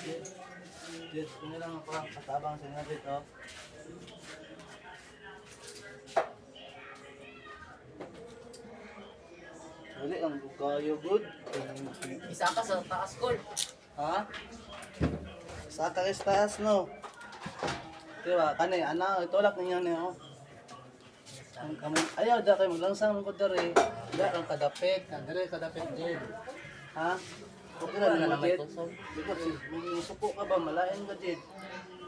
Jed, kung lang parang katabang sa nga dito. Dali ang bukayo good. Isa ka sa taas call. Ha? Sa taas no. Diba, kanay, itulak ninyo niyo. Ang kami, ayaw, da kayo maglangsang ko dari. Da, ang kadapit. Dari kadapit, Jed. Ha? Okay na naman, Jed. Because, suko ka ba? Malain ka, Jed.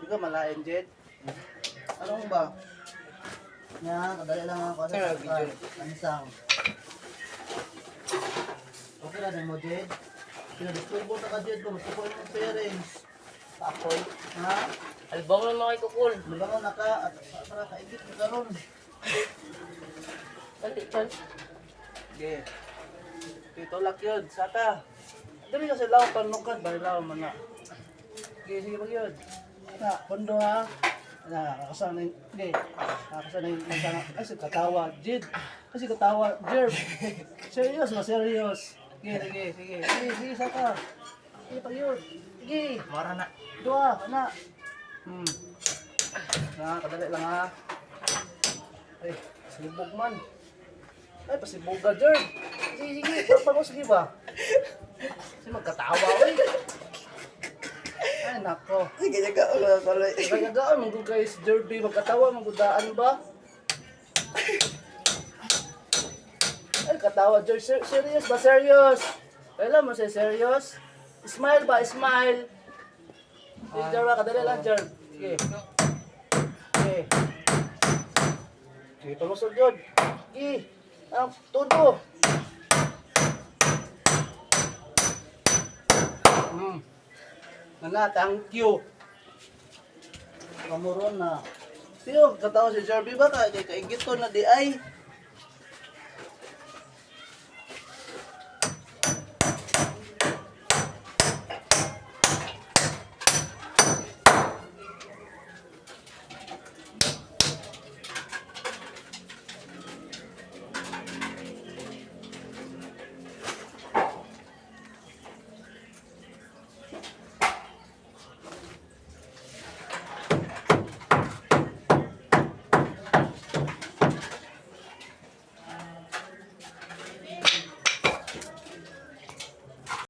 Di ka malain, Jed? Ano ba? Yan, kadali lang ako. Langsang. Okay na mo, Jed. Pinadisturbo na ka, Jed. Masuko yung parents. Tapoy. Ha? Albang lang mga ikukul. Lubangon na ka at para kaigit mo karon. Kanti chan. Okay. Ito lak yun, saka. Dali kasi lawan panukad, bari lawan man na. Okay, sige pag yun. Na, kondo ha. Na, kakasana yung, hindi. Kakasana yung, kasi katawa, Jid. Kasi katawa, Jerb. Serious ba, serious. Sige, sige, saka. Sige pag yun. Sige. Mara na. Dua, na. Na, kadali lang ha. Ay, silibog man. Ay, pasibog ka, Jerb. Sige, tapos sige ba? Kasi magkatawa, oy. Ay, nako. Sige, jaga ulo ko ulo. Nagagaan, manggod kayo si Jerby, magkatawa, manggudaan ba? Ay, katawa, Jerb. Serious ba? Serious? Kailan mo siya serious? Smile ba? Smile. Sige, Jerb, kadali lang, Jerb. Sige. Sige. Sige, palusog yun. Sige. Todo. Nana, thank you. Kamuron na. Pero, katawa si Jerby ba? Kaya kaigit to na di ay.